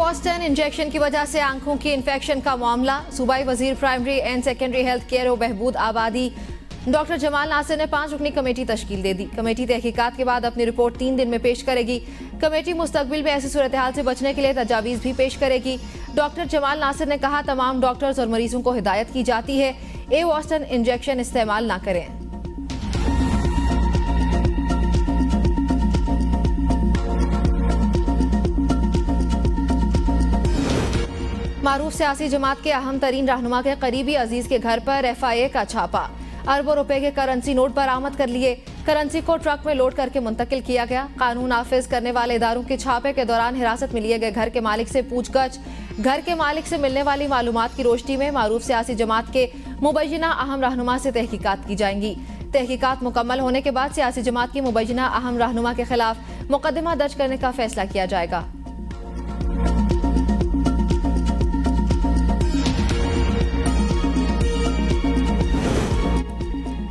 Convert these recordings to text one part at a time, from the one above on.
एवॉस्टन injection की वजह से आंखों की इन्फेक्शन का मामला। सूबाई वजीर primary and secondary health care और बहबूद आबादी डॉक्टर जमाल नासिर ने 5 रुकनी कमेटी तश्कील दे दी। कमेटी तहकीकात के बाद अपनी रिपोर्ट 3 दिन में पेश करेगी। कमेटी मुस्तकबिल में ऐसी सूरत हाल से बचने के लिए तजावीज़ भी पेश करेगी। डॉक्टर जमाल नासिर ने कहा, तमाम डॉक्टर्स और मरीजों को हिदायत की जाती है एवॉस्टन इंजेक्शन इस्तेमाल ना करें। मारूफ सियासी जमात के अहम तरीन रहनुमा के करीबी अजीज के घर पर FIA का छापा। अरबों रुपए के करेंसी नोट बरामद कर लिए। करेंसी को ट्रक में लोड करके मुंतकिल किया गया। कानून नाफिज करने वाले इदारों के छापे के दौरान हिरासत में लिए गए घर के मालिक से पूछगछ। घर के मालिक से मिलने वाली मालूमात की रोशनी में मारूफ सियासी जमात के मुबैना अहम रहनुमा से तहकीकात की जाएंगी। तहकीकात मुकम्मल होने के बाद सियासी जमात की मुबैना अहम रहनुमा के खिलाफ मुकदमा दर्ज करने का फैसला किया जाएगा।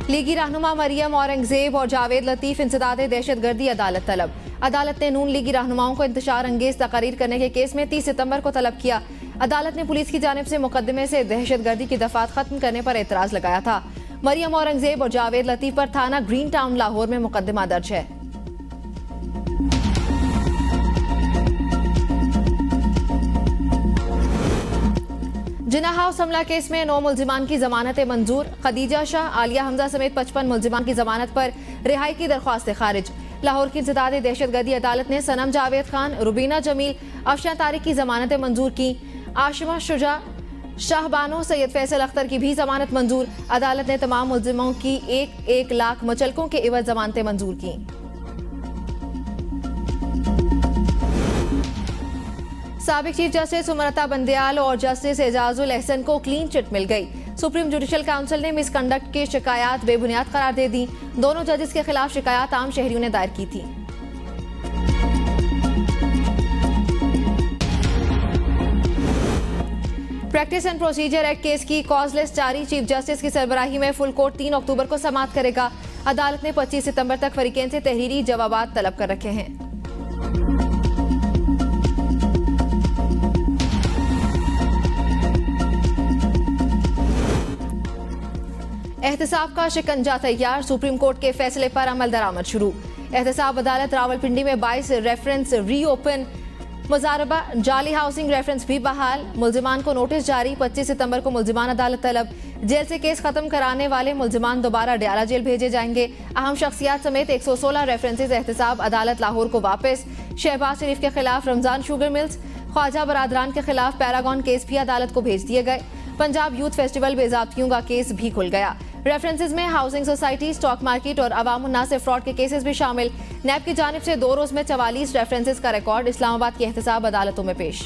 लीगी रहनुमा मरियम औरंगजेब और जावेद लतीफ इंसदादे दहशतगर्दी अदालत तलब। अदालत ने नून लीगी रहनुमाओं को इंतशार अंगेज तकरीर करने के केस में 30 सितंबर को तलब किया। अदालत ने पुलिस की जानिब से मुकदमे से दहशतगर्दी की दफात खत्म करने पर एतराज लगाया था। मरियम औरंगजेब और जावेद लतीफ पर थाना ग्रीन टाउन लाहौर में मुकदमा दर्ज है। जिना हाउस हमला केस में 9 मुल्जिमान की जमानतें मंजूर। खदीजा शाह, आलिया हमजा समेत 55 मुल्जिमान की जमानत पर रिहाई की दरख्वास्त खारिज। लाहौर की इंसदादे दहशतगर्दी अदालत ने सनम जावेद खान, रुबीना जमील, अफशां तारिक की जमानतें मंजूर की। आशिमा शुजा, शाहबानो, सैयद फैसल अख्तर की भी जमानत मंजूर। अदालत ने तमाम मुल्जिमों की 1 लाख मुचलकों के एवज जमानतें मंजूर की। साबिक चीफ जस्टिस उमरता बंदयाल और जस्टिस एजाजुल एहसन को क्लीन चिट मिल गई। सुप्रीम जुडिशल काउंसिल ने मिसकंडक्ट की शिकायत बेबुनियाद करार दे दी। दोनों जजेस के खिलाफ शिकायत आम शहरियों ने दायर की थी। Practice and procedure act case की कॉज लिस्ट जारी। चीफ जस्टिस की सरबराही में फुल कोर्ट 3 अक्टूबर को समाअत करेगा। अदालत ने 25 सितंबर तक फरीकेन से तहरीरी जवाबात तलब कर रखे हैं। एहतसाब का शिकंजा तैयार। सुप्रीम कोर्ट के फैसले पर अमल दरामद शुरू। एहतसाब अदालत रावलपिंडी में 22 रेफरेंस रीओपन। मुजारबा जाली हाउसिंग रेफरेंस भी बहाल। मुल्जिमान को नोटिस जारी। 25 सितंबर को मुल्जिमान अदालत तलब। जेल से केस खत्म कराने वाले मुल्जिमान दोबारा डयाला जेल भेजे जाएंगे। अहम शख्सियात समेत 116 रेफरेंसेज एहतसाब अदालत लाहौर को वापस। शहबाज शरीफ के खिलाफ रमजान शुगर मिल्स, ख्वाजा बरादरान के खिलाफ पैरागॉन केस भी अदालत को भेज दिए गए। पंजाब यूथ फेस्टिवल बेजाब्तियों का केस भी खुल गया। रेफरेंसेज में हाउसिंग सोसाइटी, स्टॉक मार्केट और अवामुन्नास से फ्रॉड के केसेस भी शामिल। नैब की जानिब से 2 रोज में 44 रेफरेंसेज का रिकॉर्ड इस्लामाबाद की एहतसाब अदालतों में पेश।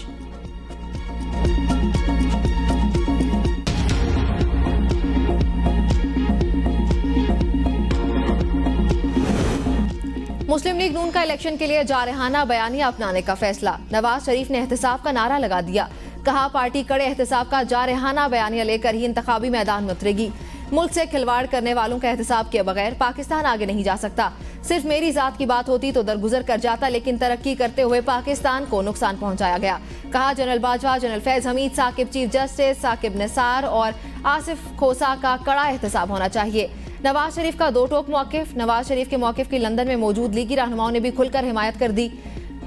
मुस्लिम लीग नून का इलेक्शन के लिए जारहाना बयानिया अपनाने का फैसला। नवाज शरीफ ने एहतसाब का नारा लगा दिया। कहा, पार्टी कड़े एहतसाब का जारहाना बयानिया लेकर ही इंतखाबी मैदान में उतरेगी। मुल्क से खिलवाड़ करने वालों का एहतसाब के बगैर पाकिस्तान आगे नहीं जा सकता। सिर्फ मेरी जात की बात होती तो दरगुजर कर जाता, लेकिन तरक्की करते हुए पाकिस्तान को नुकसान पहुंचाया गया। कहा, general Bajwa, general Faiz Hameed, Saqib chief justice, Saqib Nisar और आसिफ खोसा का कड़ा एहतसाब होना चाहिए। नवाज शरीफ का 2 टोक मौकिफ। नवाज शरीफ के मौकिफ की लंदन में मौजूद लीगी रहनुमाओं ने भी खुलकर हिमायत कर दी।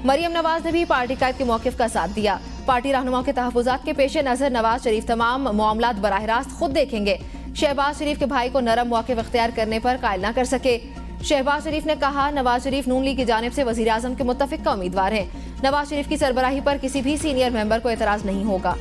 मरियम नवाज ने भी पार्टी कायद के मौकिफ का साथ दिया। पार्टी रहनुमाओं के तहफ़्फ़ुज़ात के पेश नज़र नवाज शरीफ तमाम मामलात बराह रास्त खुद देखेंगे। शहबाज शरीफ के भाई को नरम मौक़िफ़ इख्तियार करने पर कायल न कर सके। शहबाज शरीफ ने कहा, नवाज शरीफ नून लीग की जानिब से वज़ीर आज़म के मुत्तफ़िक़ का उम्मीदवार हैं। नवाज शरीफ की सरबराही पर किसी भी सीनियर मेंबर को एतराज़ नहीं होगा।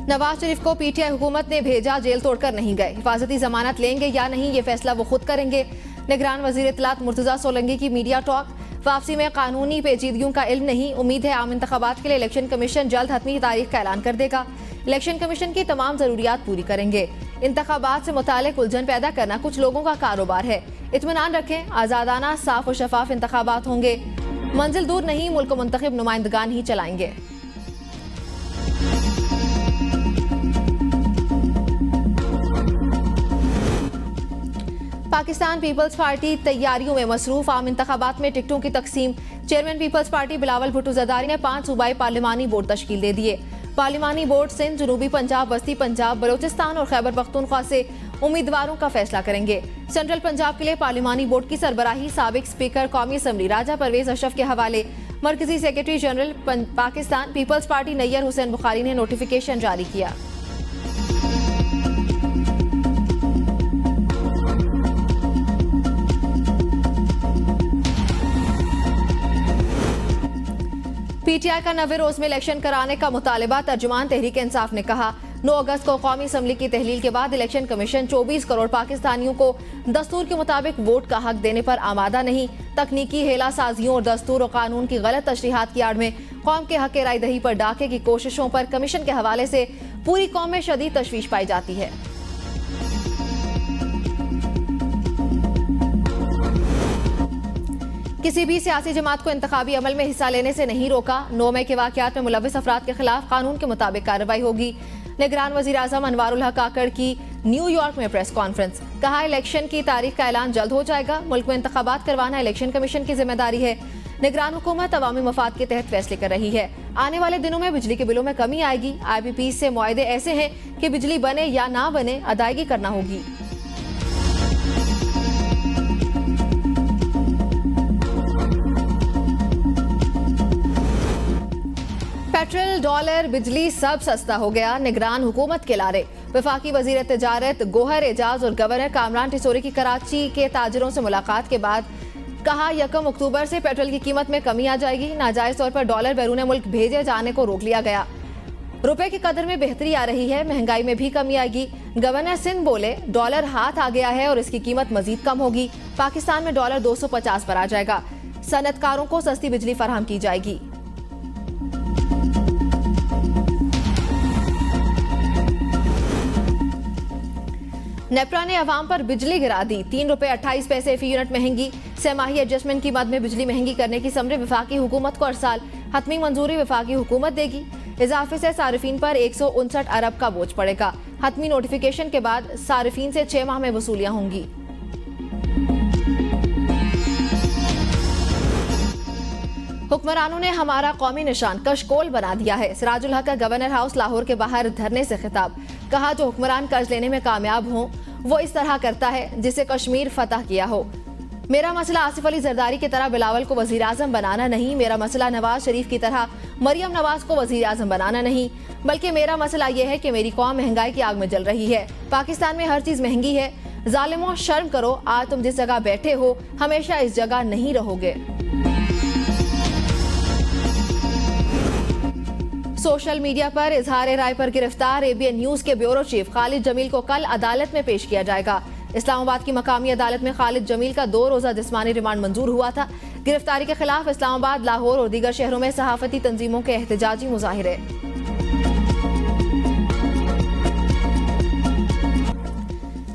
नवाज शरीफ को PTI हुकूमत ने भेजा, जेल तोड़कर नहीं गए। हिफाजती जमानत लेंगे या नहीं ये फैसला वो खुद करेंगे। निगरान वजीर इत्तलात मुर्तजा सोलंकी की मीडिया टॉक। वापसी में कानूनी पेचीदगियों का इल्म नहीं। उम्मीद है आम इंतखाबात के लिए इलेक्शन कमीशन जल्द हतमी तारीख का ऐलान कर देगा। इलेक्शन कमीशन की तमाम जरूरियात पूरी करेंगे। इंतखाबात से मुतालिक उलझन पैदा करना कुछ लोगों का कारोबार है। इत्मीनान रखें, आज़ादाना, साफ और शफाफ इंतखाबात होंगे। मंजिल दूर नहीं, मुल्क को मुंतखब नुमाइंदगान ही चलाएंगे। पाकिस्तान पीपल्स पार्टी तैयारियों में मसरूफ, आम इंतखाबात में टिकटों की तकसीम। Chairman Peoples Party Bilawal Bhutto Zardari ने 5 सूबाई पार्लिमानी बोर्ड तश्कील दे दिए। पार्लिमानी बोर्ड सिंध, जनूबी पंजाब, वस्ती पंजाब, बलोचिस्तान और खैबर पख्तूनख्वा से उम्मीदवारों का फैसला करेंगे। सेंट्रल पंजाब के लिए पार्लिमानी बोर्ड की सरबराही साबिक स्पीकर कौमी असम्बली राजा परवेज अशरफ के हवाले। मरकजी secretary general Pakistan Peoples Party Nayyar Hussain Bukhari ने नोटिफिकेशन जारी किया। पीटीआई का 90 रोज में इलेक्शन कराने का मुतालिबा। तर्जुमान तहरीक इंसाफ ने कहा 9 अगस्त को कौमी असम्बली की तहलील के बाद इलेक्शन कमीशन 24 करोड़ पाकिस्तानियों को दस्तूर के मुताबिक वोट का हक देने पर आमादा नहीं। तकनीकी हेला साजियों और दस्तूर और कानून की गलत तशरीहात की आड़ में कौम के हक राय दही पर डाके की कोशिशों पर कमीशन के हवाले से पूरी कौम में शदीद तशवीश पाई जाती है। किसी भी सियासी जमात को इंतखाबी अमल में हिस्सा लेने से नहीं रोका। 9 मई के वाकयात में मुलव्विस अफराद के खिलाफ कानून के मुताबिक कार्रवाई होगी। निगरान वजीर आजम अनवारुल हक काकड़ की न्यूयॉर्क में प्रेस कॉन्फ्रेंस। कहा इलेक्शन की तारीख का ऐलान जल्द हो जाएगा। मुल्क में इंतखाबात करवाना इलेक्शन कमीशन की जिम्मेदारी है। निगरान हुकूमत अवामी मफाद के तहत फैसले कर रही है। आने वाले दिनों में बिजली के बिलों में कमी आएगी। IPP से मुआहदे ऐसे हैं कि बिजली बने या ना बने अदायगी करना होगी। पेट्रोल, डॉलर, बिजली सब सस्ता हो गया। निगरान हुकूमत के लारे। वफाकी वजीर तिजारत गोहर एजाज और गवर्नर कामरान टिसोरी की कराची के ताजरों से मुलाकात के बाद कहा 1 अक्टूबर से पेट्रोल की कीमत में कमी आ जाएगी। नाजायज तौर पर डॉलर बैरून मुल्क भेजे जाने को रोक लिया गया। रुपए की कदर में बेहतरी आ रही है, महंगाई में भी कमी आएगी। गवर्नर सिंध बोले डॉलर हाथ आ गया है और इसकी कीमत मजीद कम होगी। पाकिस्तान में डॉलर 250 पर आ जाएगा। सनतकारों को सस्ती बिजली फराहम की जाएगी। नेपरा ने अवाम पर बिजली गिरा दी। 3 रुपए 28 पैसे फी यूनिट महंगी। सहमाही एडजस्टमेंट की मद में बिजली महंगी करने की समरे वफाकी हुकूमत को हर साल हतमी मंजूरी वफाकी हुकूमत देगी। इजाफे से सारिफीन पर 159 अरब का बोझ पड़ेगा। हतमी नोटिफिकेशन के बाद सारिफीन से 6 माह में वसूलियां होंगी। हुक्मरानों ने हमारा कौमी निशान कशकोल बना दिया है। सिराजुल हक का गवर्नर हाउस लाहौर के बाहर धरने से खिताब। कहा जो हुक्मरान कर्ज लेने में कामयाब हो वो इस तरह करता है जिसे कश्मीर फतह किया हो। मेरा मसला आसिफ अली जरदारी की तरह बिलावल को वजीर आजम बनाना नहीं। मेरा मसला नवाज शरीफ की तरह मरियम नवाज को वजीर आजम बनाना नहीं, बल्कि मेरा मसला यह है कि मेरी कौम महंगाई की आग में जल रही है। पाकिस्तान में हर चीज महंगी है। जालिमों शर्म करो, आज तुम जिस जगह बैठे हो हमेशा इस जगह नहीं रहोगे। सोशल मीडिया पर इजहार राय पर गिरफ्तार ABN न्यूज के ब्यूरो चीफ खालिद जमील को कल अदालत में पेश किया जाएगा। इस्लामाबाद की मकामी अदालत में खालिद जमील का 2 रोजा जिस्मानी रिमांड मंजूर हुआ था। गिरफ्तारी के खिलाफ इस्लामाबाद, लाहौर और दीगर शहरों में सहाफती तंजीमों के एहतजाजी मुजाहिरे।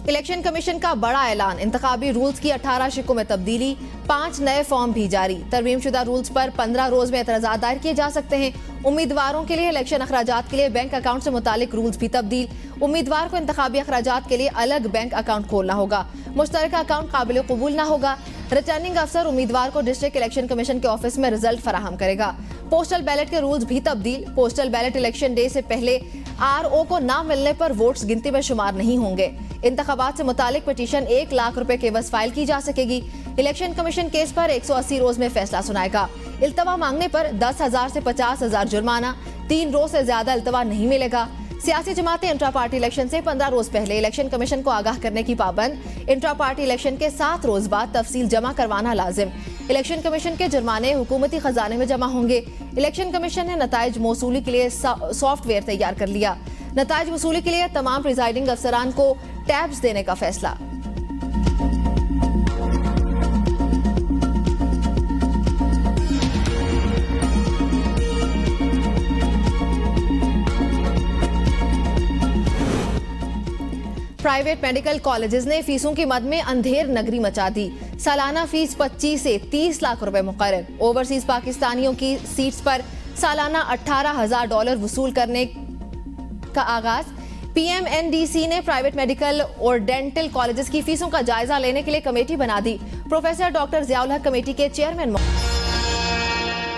इलेक्शन कमीशन का बड़ा ऐलान। इंतखाबी रूल्स की 18 शिकों में तब्दीली। 5 नए फॉर्म भी जारी। तरमीम शुदा रूल्स पर 15 रोज में एतराजात दायर किए जा सकते हैं। उम्मीदवारों के लिए इलेक्शन अखराजात के लिए बैंक अकाउंट से मुतालिक रूल्स भी तब्दील। उम्मीदवार को इंतखाबी अखराजात के लिए अलग बैंक अकाउंट खोलना होगा। मुश्तरका अकाउंट काबिल कबूल न होगा। रिटर्निंग अफसर उम्मीदवार को डिस्ट्रिक्ट इलेक्शन कमीशन के ऑफिस में रिजल्ट फराहम करेगा। पोस्टल बैलेट के रूल्स भी तब्दील। पोस्टल बैलेट इलेक्शन डे से पहले RO को ना मिलने पर वोट्स गिनती में शुमार नहीं होंगे। इंतखाबात से मुतालिक पिटीशन 1 लाख रुपए के बस फाइल की जा सकेगी। इलेक्शन कमीशन केस पर 180 रोज में फैसला सुनाएगा। इल्तवा मांगने पर 10,000 से 50,000 जुर्माना। 3 रोज से ज्यादा इल्तवा नहीं मिलेगा। सियासी जमातें इंट्रा पार्टी इलेक्शन से 15 रोज पहले इलेक्शन कमीशन को आगाह करने की पाबंद। इंट्रा पार्टी इलेक्शन के 7 रोज बाद तफसील जमा करवाना लाजिम। इलेक्शन कमीशन के जुर्माने हुकूमती खजाने में जमा होंगे। इलेक्शन कमीशन ने नताइज मौसूली के लिए सॉफ्टवेयर तैयार कर लिया। नताइज वसूली के लिए तमाम प्रिजाइडिंग अफसरान को टैब्स देने का फैसला। प्राइवेट मेडिकल कॉलेजेस ने फीसों की मद में अंधेर नगरी मचा दी। सालाना फीस 25 से 30 लाख रुपए मुकर्रर। ओवरसीज पाकिस्तानियों की सीट्स पर सालाना $18,000 वसूल करने का आगाज। पीएमएनडीसी ने प्राइवेट मेडिकल और डेंटल कॉलेजेस की फीसों का जायजा लेने के लिए कमेटी बना दी। प्रोफेसर डॉक्टर जियाउल हक कमेटी के चेयरमैन।